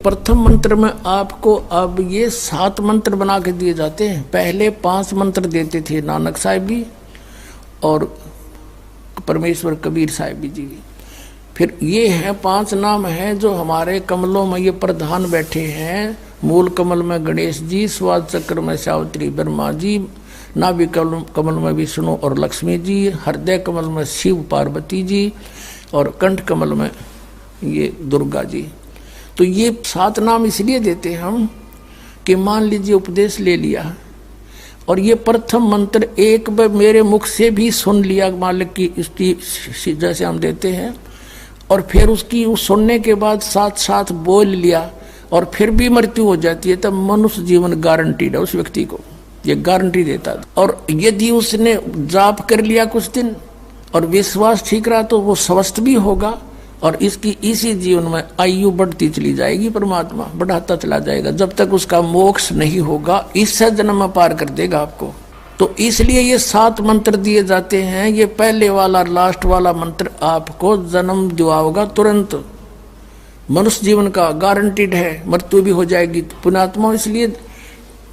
प्रथम मंत्र में आपको अब ये 7 मंत्र बना के दिए जाते हैं। पहले 5 मंत्र देते थे नानक साहिब भी और परमेश्वर कबीर साहिब जी। फिर ये हैं 5 नाम हैं जो हमारे कमलों में ये प्रधान बैठे हैं। मूल कमल में गणेश जी, स्वाद चक्र में सावित्री ब्रह्मा जी, नाभि कमल में विष्णु और लक्ष्मी जी, हृदय कमल में शिव पार्वती जी और कंठ कमल में ये दुर्गा जी। तो ये 7 नाम इसलिए देते हम कि मान लीजिए उपदेश ले लिया और ये प्रथम मंत्र एक बार मेरे मुख से भी सुन लिया मालिक की स्थिति जैसे हम देते हैं, और फिर उसकी उस सुनने के बाद साथ साथ बोल लिया और फिर भी मृत्यु हो जाती है, तब मनुष्य जीवन गारंटीड है उस व्यक्ति को, ये गारंटी देता है। और यदि उसने जाप कर लिया कुछ दिन और विश्वास ठीक रहा तो वो स्वस्थ भी होगा और इसकी इसी जीवन में आयु बढ़ती चली जाएगी, परमात्मा बढ़ाता चला जाएगा जब तक उसका मोक्ष नहीं होगा, इससे जन्म में पार कर देगा आपको। तो इसलिए ये 7 मंत्र दिए जाते हैं। ये पहले वाला लास्ट वाला मंत्र आपको जन्म दिलाएगा तुरंत, मनुष्य जीवन का गारंटीड है, मृत्यु भी हो जाएगी पुण्यात्मा। इसलिए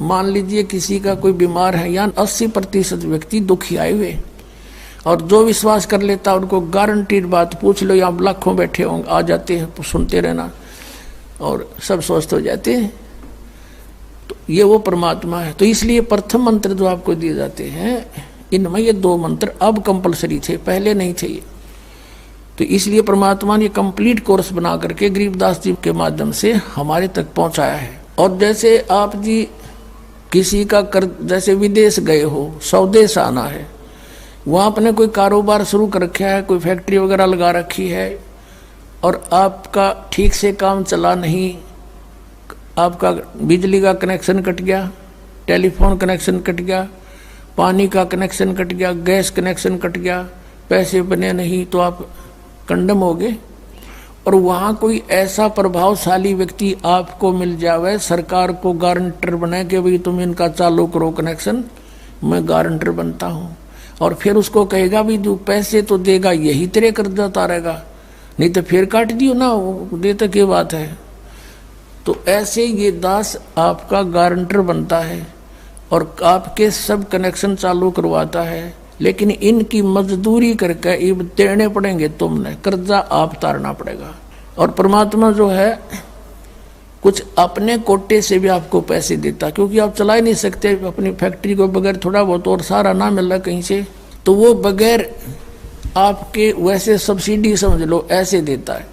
मान लीजिए किसी का कोई बीमार है, या 80% व्यक्ति दुखी आए हुए, और जो विश्वास कर लेता उनको गारंटीड बात पूछ लो, यहाँ लाखों बैठे होंगे आ जाते हैं, सुनते रहना और सब स्वस्थ हो जाते हैं। तो ये वो परमात्मा है। तो इसलिए प्रथम मंत्र जो आपको दिए जाते हैं इनमें ये 2 मंत्र अब कंपलसरी थे, पहले नहीं थे ये। तो इसलिए परमात्मा ने कंप्लीट कोर्स बना करके गरीबदास जी के माध्यम से हमारे तक पहुंचाया है। और जैसे आप जी किसी का जैसे विदेश गए हो, स्वदेश आना है, वहाँ आपने कोई कारोबार शुरू कर रखा है, कोई फैक्ट्री वगैरह लगा रखी है और आपका ठीक से काम चला नहीं, आपका बिजली का कनेक्शन कट गया, टेलीफोन कनेक्शन कट गया, पानी का कनेक्शन कट गया, गैस कनेक्शन कट गया, पैसे बने नहीं तो आप कंडम हो गए। और वहाँ कोई ऐसा प्रभावशाली व्यक्ति आपको मिल जावे, सरकार को गारंटर बनाए कि भाई तुम इनका चालू करो कनेक्शन, मैं गारंटर बनता हूँ, और फिर उसको कहेगा भी जो पैसे तो देगा यही तेरे कर्जा उतारेगा, नहीं तो फिर काट दियो ना, वो देता क्या बात है। तो ऐसे ये दास आपका गारंटर बनता है और आपके सब कनेक्शन चालू करवाता है, लेकिन इनकी मजदूरी करके ये देने पड़ेंगे, तुमने कर्जा आप उतारना पड़ेगा। और परमात्मा जो है कुछ अपने कोटे से भी आपको पैसे देता, क्योंकि आप चला ही नहीं सकते अपनी फैक्ट्री को बगैर थोड़ा बहुत और सारा ना मिल रहा कहीं से, तो वो बगैर आपके वैसे सब्सिडी समझ लो ऐसे देता है।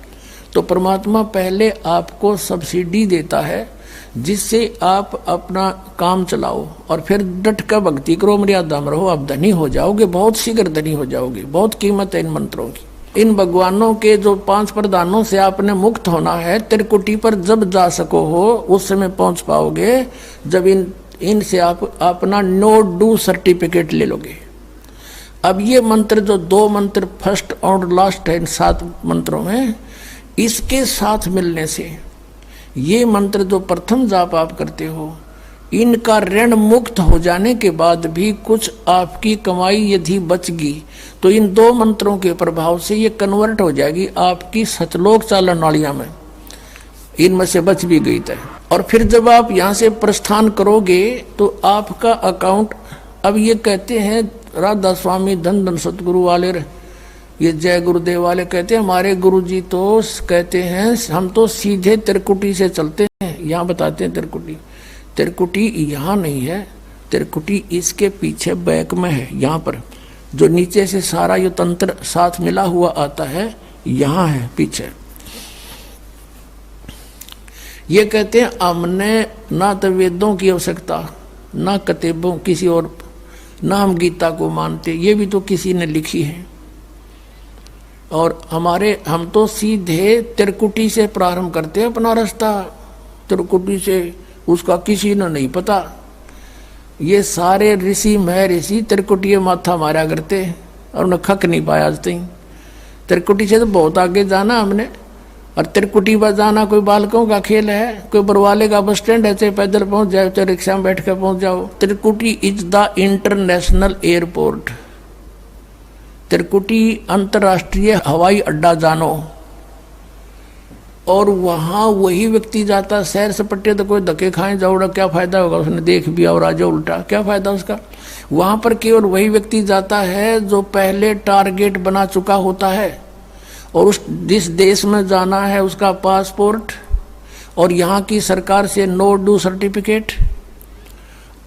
तो परमात्मा पहले आपको सब्सिडी देता है जिससे आप अपना काम चलाओ और फिर डट कर भक्ति करो, मर्यादा में रहो, आप धनी हो जाओगे, बहुत शीघ्र धनी हो जाओगे। बहुत कीमत है इन मंत्रों की। इन भगवानों के जो 5 प्रधानों से आपने मुक्त होना है, त्रिकुटी पर जब जा सको हो उस समय पहुंच पाओगे जब इनसे आप अपना नो डू सर्टिफिकेट ले लोगे। अब ये मंत्र जो 2 मंत्र फर्स्ट और लास्ट है इन 7 मंत्रों में, इसके साथ मिलने से ये मंत्र जो प्रथम जाप आप करते हो, इनका ऋण मुक्त हो जाने के बाद भी कुछ आपकी कमाई यदि बचगी तो इन 2 मंत्रों के प्रभाव से ये कन्वर्ट हो जाएगी आपकी सतलोक चालन नालियां में, इनमें से बच भी गई तय। और फिर जब आप यहाँ से प्रस्थान करोगे तो आपका अकाउंट, अब ये कहते हैं राधा स्वामी धन धन सतगुरु वाले, ये जय गुरुदेव वाले कहते हैं, हमारे गुरुजी तो कहते हैं हम तो सीधे त्रिकुटी से चलते हैं। यहाँ बताते हैं त्रिकुटी यहाँ नहीं है, त्रिकुटी इसके पीछे बैक में है, यहाँ पर जो नीचे से सारा ये तंत्र साथ मिला हुआ आता है, यहाँ है पीछे। ये कहते हैं हमने ना तो वेदों की आवश्यकता, ना किताबों किसी और, ना हम गीता को मानते, ये भी तो किसी ने लिखी है। और हम तो सीधे त्रिकुटी से प्रारंभ करते हैं अपना रास्ता, त्रिकुटी से, उसका किसी ने नहीं पता। ये सारे ऋषि महर्षि त्रिकुटी माथा मारा करते और उन्हें खक नहीं पाया आज तक। त्रिकुटी से तो बहुत आगे जाना हमने, और त्रिकुटी पर जाना कोई बालकों का खेल है, कोई बरवाले का बस स्टैंड है, चाहे पैदल पहुंच जाओ चाहे रिक्शा में बैठ कर पहुंच जाओ। त्रिकुटी इज द इंटरनेशनल एयरपोर्ट, त्रिकुटी अंतर्राष्ट्रीय हवाई अड्डा जानो। और वहां वही व्यक्ति जाता सैर सपट्टे, तो कोई धक्के खाए जाओड़ा, क्या फायदा होगा, उसने देख भी और आ जाओ उल्टा, क्या फायदा उसका। वहां पर केवल वही व्यक्ति जाता है जो पहले टारगेट बना चुका होता है, और उस जिस देश में जाना है उसका पासपोर्ट और यहाँ की सरकार से नो ड्यू सर्टिफिकेट,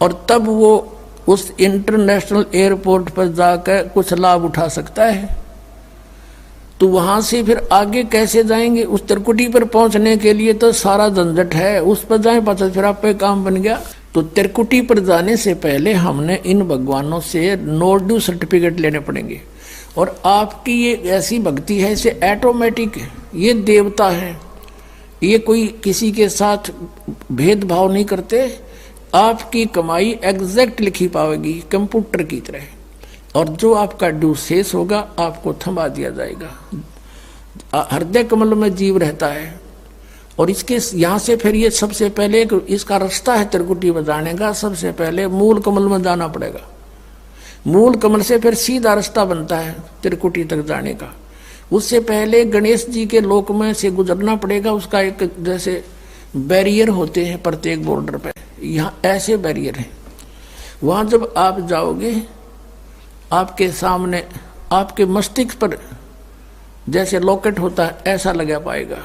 और तब वो उस इंटरनेशनल एयरपोर्ट पर जाकर कुछ लाभ उठा सकता है। तो वहां से फिर आगे कैसे जाएंगे, उस त्रिकुटी पर पहुंचने के लिए तो सारा झंझट है, उस पर जाए पाचा फिर आप पे काम बन गया। तो त्रिकुटी पर जाने से पहले हमने इन भगवानों से नो ड्यू सर्टिफिकेट लेने पड़ेंगे। और आपकी ये ऐसी भक्ति है, इसे ऑटोमेटिक, ये देवता है, ये कोई किसी के साथ भेदभाव नहीं करते, आपकी कमाई एग्जैक्ट लिखी पाएगी कंप्यूटर की तरह, और जो आपका ड्यू शेष होगा आपको थमा दिया जाएगा। हृदय कमल में जीव रहता है, और इसके यहाँ से फिर ये सबसे पहले इसका रास्ता है त्रिकुटी में जाने का, सबसे पहले मूल कमल में जाना पड़ेगा। मूल कमल से फिर सीधा रास्ता बनता है त्रिकुटी तक जाने का। उससे पहले गणेश जी के लोक में से गुजरना पड़ेगा, उसका एक जैसे बैरियर होते हैं प्रत्येक बॉर्डर पे, यहाँ ऐसे बैरियर हैं। वहाँ जब आप जाओगे आपके सामने आपके मस्तिष्क पर जैसे लॉकेट होता है ऐसा लगा पाएगा,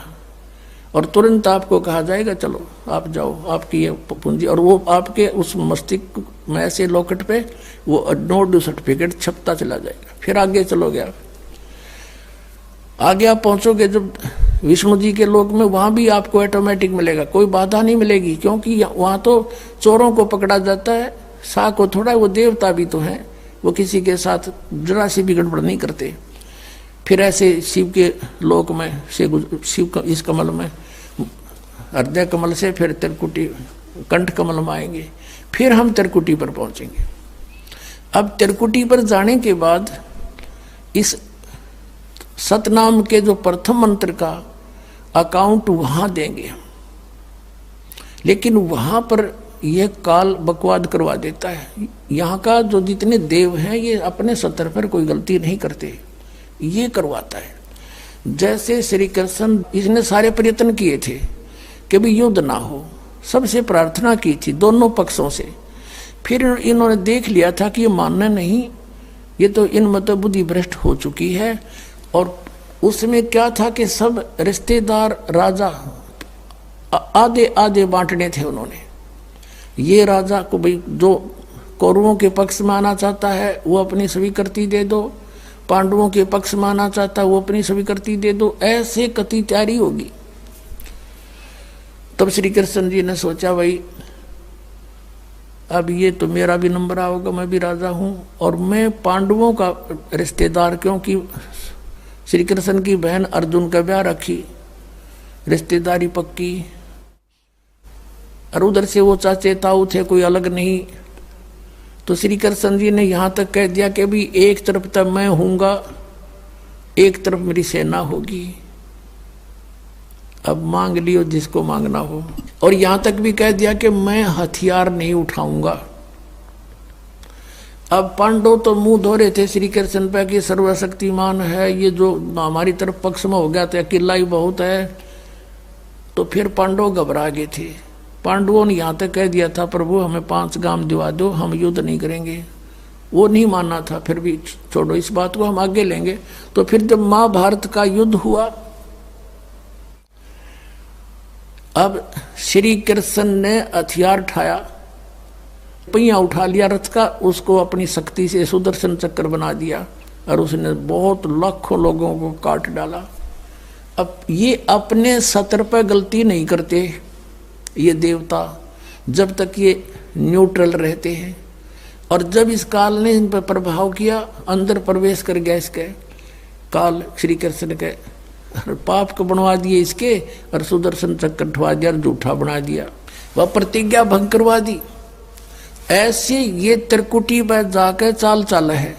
और तुरंत आपको कहा जाएगा चलो आप जाओ, आपकी ये पूंजी, और वो आपके उस मस्तिष्क में ऐसे लॉकेट पे वो नो ड्यू सर्टिफिकेट छपता चला जाएगा। फिर आगे चलोगे आप, आगे आप पहुंचोगे जब विष्णु जी के लोक में, वहां भी आपको ऑटोमेटिक मिलेगा, कोई बाधा नहीं मिलेगी, क्योंकि वहां तो चोरों को पकड़ा जाता है, सा को थोड़ा, वो देवता भी तो हैं, वो किसी के साथ जरा सी भी गड़बड़ नहीं करते। फिर ऐसे शिव के लोक में से शिव का इस कमल में हृदय कमल से फिर त्रिकुटी कंठ कमल में आएंगे, फिर हम त्रिकुटी पर पहुंचेंगे। अब त्रिकुटी पर जाने के बाद इस सतनाम के जो प्रथम मंत्र का अकाउंट वहां देंगे, लेकिन वहां पर यह काल बकवाद करवा देता है। यहाँ का जो जितने देव हैं ये अपने सतर पर कोई गलती नहीं करते, ये करवाता है। जैसे श्री कृष्ण, इसने सारे प्रयत्न किए थे कि भी युद्ध ना हो, सबसे प्रार्थना की थी दोनों पक्षों से, फिर इन्होंने देख लिया था कि ये मानना नहीं, ये तो इन मतलब बुद्धि भ्रष्ट हो चुकी है। और उसमें क्या था कि सब रिश्तेदार राजा आधे आधे बांटने थे उन्होंने। ये राजा को भाई जो कौरवों के पक्ष में आना चाहता है वो अपनी स्वीकृति दे दो, पांडवों के पक्ष में आना चाहता है वो अपनी स्वीकृति दे दो, ऐसे कति तैयारी होगी। तब श्री कृष्ण जी ने सोचा भाई अब ये तो मेरा भी नंबर आओगा, मैं भी राजा हूं, और मैं पांडवों का रिश्तेदार, क्योंकि श्री कृष्ण की बहन अर्जुन का ब्याह रखी, रिश्तेदारी पक्की, और उधर से वो चाचे ताऊ थे, कोई अलग नहीं। तो श्री कृष्ण जी ने यहाँ तक कह दिया कि भी एक तरफ तक मैं हूँगा, एक तरफ मेरी सेना होगी, अब मांग लियो जिसको मांगना हो। और यहाँ तक भी कह दिया कि मैं हथियार नहीं उठाऊंगा। अब पांडव तो मुंह धो रहे थे श्री कृष्ण पे कि सर्वशक्तिमान है, ये जो हमारी तरफ पक्ष में हो गया तो अकेला ही बहुत है। तो फिर पांडव घबरा गए थे। पांडवों ने यहाँ तक कह दिया था प्रभु हमें 5 गांव दिवा दो, हम युद्ध नहीं करेंगे। वो नहीं मानना था, फिर भी छोड़ो इस बात को, हम आगे लेंगे। तो फिर जब महाभारत का युद्ध हुआ, अब श्री कृष्ण ने हथियार उठाया, पहिया उठा लिया रथ का, उसको अपनी शक्ति से सुदर्शन चक्र बना दिया, और उसने बहुत लाखों लोगों को काट डाला। अब ये अपने सतर पर गलती नहीं करते ये देवता, जब तक ये न्यूट्रल रहते हैं। और जब इस काल ने इन पर प्रभाव किया, अंदर प्रवेश कर गया इसके काल, श्री कृष्ण के पाप को बनवा दिए इसके, और सुदर्शन चक्र उठवा दिया, झूठा बना दिया, वह प्रतिज्ञा भंग करवा दी। ऐसे ये त्रिकुटी पर जाकर चाल चाला है,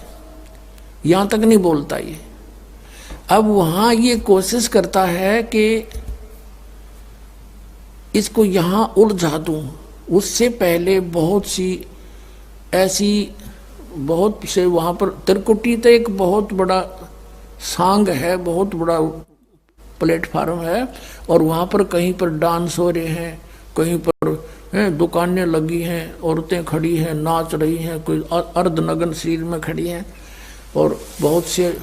यहां तक नहीं बोलता ये। अब वहां ये कोशिश करता है कि इसको यहां उलझा दूं। उससे पहले बहुत सी ऐसी बहुत से वहां पर त्रिकुटी तो एक बहुत बड़ा सांग है, बहुत बड़ा प्लेटफार्म है, और वहाँ पर कहीं पर डांस हो रहे हैं, कहीं पर दुकानें लगी हैं, औरतें खड़ी हैं, नाच रही हैं, कोई अर्धनग्न शरीर में खड़ी हैं, और बहुत से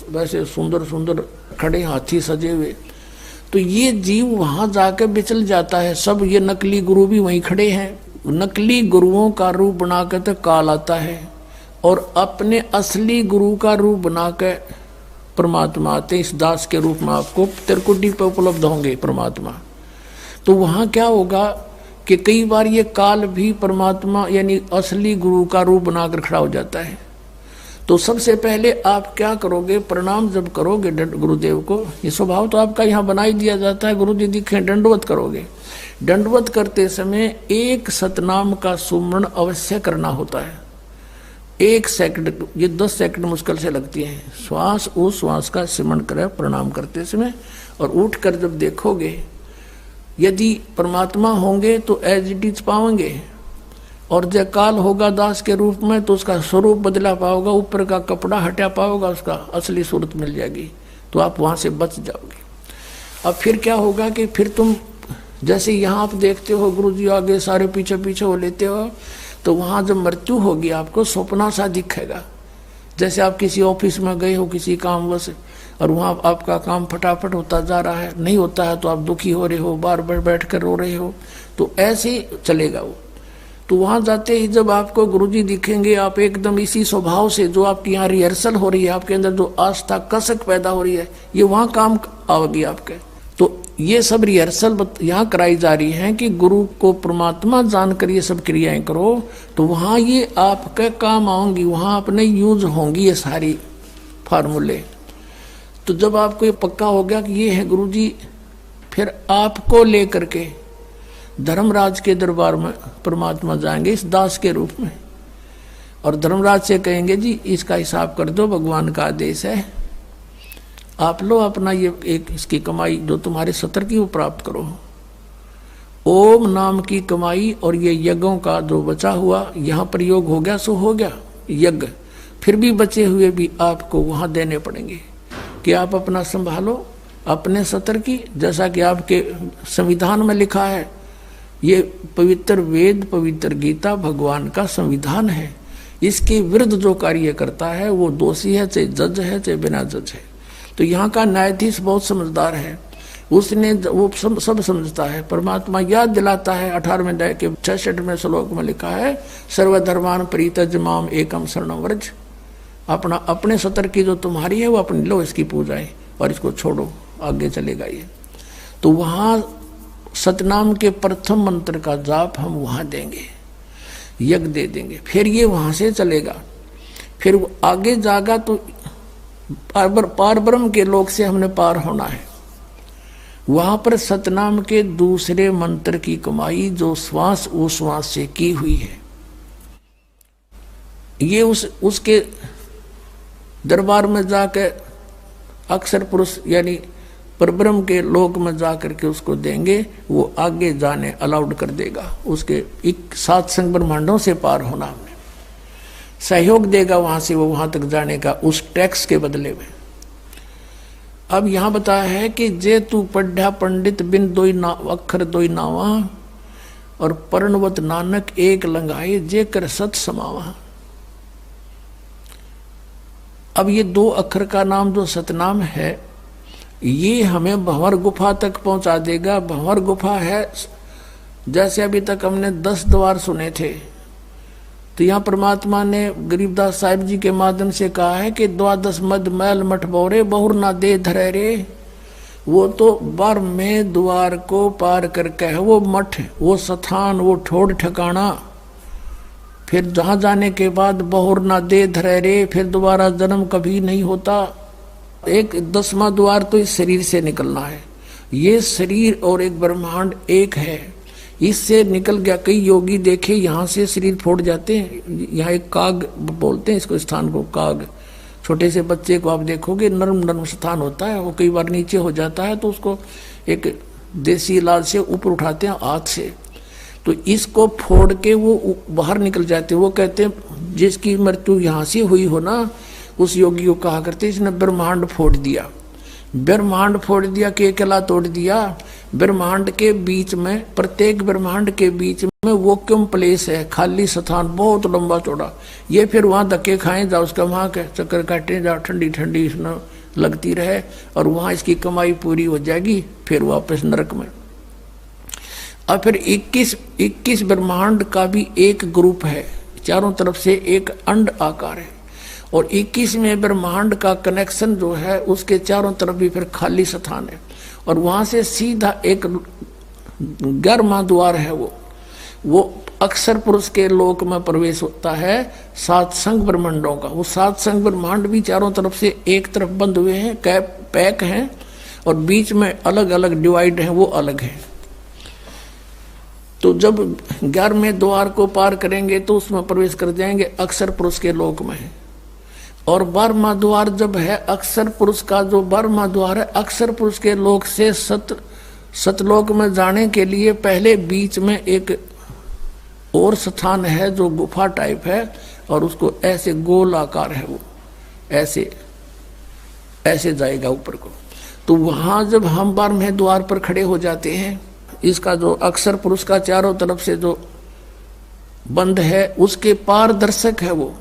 वैसे सुंदर सुंदर खड़े हाथी सजे हुए। तो ये जीव वहाँ जाकर बिचल जाता है। सब ये नकली गुरु भी वहीं खड़े हैं। नकली गुरुओं का रूप बनाकर तो काल आता है, और अपने असली गुरु का रूप बनाकर परमात्मा आते। इस दास के रूप में आपको त्रिकुटी पे उपलब्ध होंगे परमात्मा। तो वहाँ क्या होगा कि कई बार ये काल भी परमात्मा यानी असली गुरु का रूप बनाकर खड़ा हो जाता है। तो सबसे पहले आप क्या करोगे, प्रणाम जब करोगे गुरुदेव को, ये स्वभाव तो आपका यहाँ बना ही दिया जाता है, गुरु जी दिखे दंडवत करोगे। दंडवत करते समय एक सतनाम का सुमरण अवश्य करना होता है। 1 सेकंड, ये 10 सेकंड मुश्किल से लगती है। श्वास उस श्वास का सिमरण करें प्रणाम करते समय, और उठकर जब देखोगे यदि परमात्मा होंगे तो एज इट इज पाओगे, और जब काल होगा दास के रूप में तो उसका स्वरूप बदला पाओगा, ऊपर का कपड़ा हटा पाओगा, उसका असली सूरत मिल जाएगी, तो आप वहाँ से बच जाओगे। अब फिर क्या होगा कि फिर तुम जैसे यहाँ आप देखते हो गुरु जी आगे सारे पीछे पीछे हो लेते हो, तो वहाँ जब मृत्यु होगी आपको सपना सा दिखेगा। जैसे आप किसी ऑफिस में गए हो किसी कामवश, और वहाँ आपका काम फटाफट होता जा रहा है, नहीं होता है तो आप दुखी हो रहे हो, बार बार बैठ कर रो रहे हो, तो ऐसे ही चलेगा वो। तो वहाँ जाते ही जब आपको गुरुजी दिखेंगे, आप एकदम इसी स्वभाव से जो आपकी यहाँ रिहर्सल हो रही है, आपके अंदर जो आस्था कसक पैदा हो रही है, ये वहाँ काम आएगी आपके। तो ये सब रिहर्सल यहाँ कराई जा रही है कि गुरु को परमात्मा जानकर ये सब क्रियाएं करो, तो वहाँ ये आपके काम आऊंगी, वहाँ अपने यूज होंगी ये सारी फार्मूले। तो जब आपको ये पक्का हो गया कि ये है गुरुजी, फिर आपको लेकर के धर्मराज के दरबार में परमात्मा जाएंगे इस दास के रूप में, और धर्मराज से कहेंगे जी इसका हिसाब कर दो, भगवान का आदेश है, आप लो अपना ये एक इसकी कमाई जो तुम्हारे सत्र की वो प्राप्त करो। ओम नाम की कमाई और ये यज्ञों का जो बचा हुआ यहाँ प्रयोग हो गया सो हो गया यज्ञ, फिर भी बचे हुए भी आपको वहाँ देने पड़ेंगे कि आप अपना संभालो अपने सत्र की। जैसा कि आपके संविधान में लिखा है, ये पवित्र वेद पवित्र गीता भगवान का संविधान है, इसके विरुद्ध जो कार्य करता है वो दोषी है, चाहे जज है चाहे बिना जज है। तो यहाँ का न्यायाधीश बहुत समझदार है, उसने वो सब समझता है। परमात्मा याद दिलाता है 18वें अध्याय के 66वें श्लोक में लिखा है, सर्वधर्मान परित्यज्य माम एकम शरणं व्रज। अपना अपने सत्र की जो तुम्हारी है वो अपनी लो, इसकी पूजाएं और इसको छोड़ो, आगे चलेगा ये। तो वहाँ सतनाम के प्रथम मंत्र का जाप हम वहाँ देंगे, यज्ञ दे देंगे, फिर ये वहाँ से चलेगा। फिर वो आगे जागा तो पार ब्रह्म के लोक से हमने पार होना है। वहाँ पर सतनाम के दूसरे मंत्र की कमाई जो श्वास उश्वास से की हुई है, ये उसके दरबार में जाकर अक्षर पुरुष यानी परब्रह्म के लोक में जाकर के उसको देंगे, वो आगे जाने अलाउड कर देगा। उसके 7 संग ब्रह्मांडों से पार होना हमने सहयोग देगा वहां से वो वहां तक जाने का, उस टैक्स के बदले में। अब यहां बताया है कि जे तू पढ़ा पंडित बिन दोई अक्षर दोई नावा, और पर्णवत नानक एक लंगाए जे कर सत समावा। अब ये 2 अक्षर का नाम जो सतनाम है, ये हमें भंवर गुफा तक पहुंचा देगा। भंवर गुफा है, जैसे अभी तक हमने 10 द्वार सुने थे, तो यहाँ परमात्मा ने गरीबदास साहिब जी के माध्यम से कहा है कि 12 मद मैल मठ बोरे बहुर ना दे धरे रे। वो तो 12वें द्वार को पार करके है वो मठ, वो स्थान, वो ठोड़ ठिकाना। फिर जहाँ जाने के बाद बहुर ना दे धरे रे, फिर दोबारा जन्म कभी नहीं होता। एक 10वां द्वार तो इस शरीर से निकलना है। ये शरीर और एक ब्रह्मांड एक है, इससे निकल गया। कई योगी देखे यहाँ से शरीर फोड़ जाते हैं। यहाँ एक काग बोलते हैं इसको, स्थान को काग। छोटे से बच्चे को आप देखोगे नरम नरम स्थान होता है, वो कई बार नीचे हो जाता है तो उसको एक देसी इलाज से ऊपर उठाते हैं हाथ से, तो इसको फोड़ के वो बाहर निकल जाते हैं। वो कहते हैं जिसकी मृत्यु यहाँ से हुई हो ना, उस योगी को कहा करते इसने ब्रह्मांड फोड़ दिया। ब्रह्मांड फोड़ दिया, केकला तोड़ दिया। ब्रह्मांड के बीच में, प्रत्येक ब्रह्मांड के बीच में वैक्यूम प्लेस है, खाली स्थान, बहुत लंबा चौड़ा। ये फिर वहां धक्के खाए जाओ, उसका वहां के चक्कर काटे जाओ, ठंडी ठंडी इसमें लगती रहे, और वहां इसकी कमाई पूरी हो जाएगी, फिर वापस नरक में। और फिर 21 ब्रह्मांड का भी एक ग्रुप है, चारों तरफ से एक अंड आकार है, और 21वें ब्रह्मांड का कनेक्शन जो है उसके चारों तरफ भी फिर खाली स्थान है, और वहां से सीधा एक 11वां द्वार है, वो अक्षर पुरुष के लोक में प्रवेश होता है, 7 संघ ब्रह्मांडों का। वो 7 संघ ब्रह्मांड भी चारों तरफ से एक तरफ बंद हुए हैं, पैक हैं, और बीच में अलग अलग डिवाइड हैं, वो अलग है। तो जब 11वें द्वार को पार करेंगे तो उसमें प्रवेश कर जाएंगे, अक्षर पुरुष के लोक में है। और 12वां द्वार जब है अक्षर पुरुष का, जो 12वां द्वार है अक्षर पुरुष के लोक से सतलोक में जाने के लिए पहले बीच में एक और स्थान है जो गुफा टाइप है, और उसको ऐसे गोल आकार है, वो ऐसे ऐसे जाएगा ऊपर को। तो वहां जब हम 12वें द्वार पर खड़े हो जाते हैं, इसका जो अक्षर पुरुष का चारों तरफ से जो बंद है उसके पारदर्शक है वो,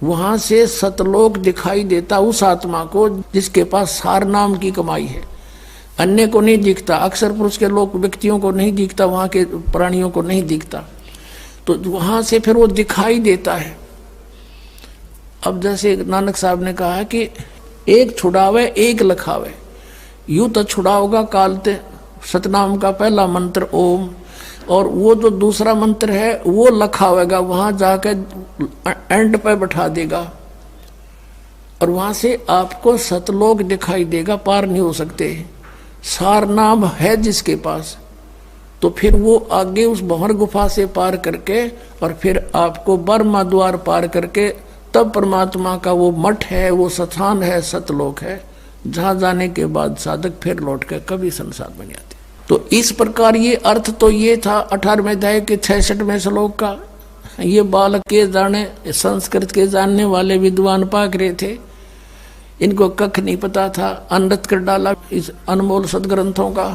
वहां से सतलोक दिखाई देता उस आत्मा को जिसके पास सार नाम की कमाई है। अन्य को नहीं दिखता, अक्षर पुरुष के लोग व्यक्तियों को नहीं दिखता, वहां के प्राणियों को नहीं दिखता, तो वहां से फिर वो दिखाई देता है। अब जैसे नानक साहब ने कहा कि एक छुड़ावे एक लखावे, यूं तो छुड़ाओगा कालते सतनाम का पहला मंत्र ओम, और वो जो दूसरा मंत्र है वो लखावेगा, वहां जाके एंड पे बैठा देगा, और वहां से आपको सतलोक दिखाई देगा, पार नहीं हो सकते। सार नाम है जिसके पास, तो फिर वो आगे उस भंवर गुफा से पार करके, और फिर आपको 12वां द्वार पार करके तब परमात्मा का वो मठ है, वो स्थान है, सतलोक है, जहां जाने के बाद साधक फिर लौट कर कभी संसार में नहीं आते। तो इस प्रकार ये अर्थ तो ये था 18वें अध्याय के 66वें श्लोक का। ये बालक के जाने, संस्कृत के जानने वाले विद्वान पाक रहे थे, इनको कख नहीं पता था, अनृत कर डाला इस अनमोल सदग्रंथों का।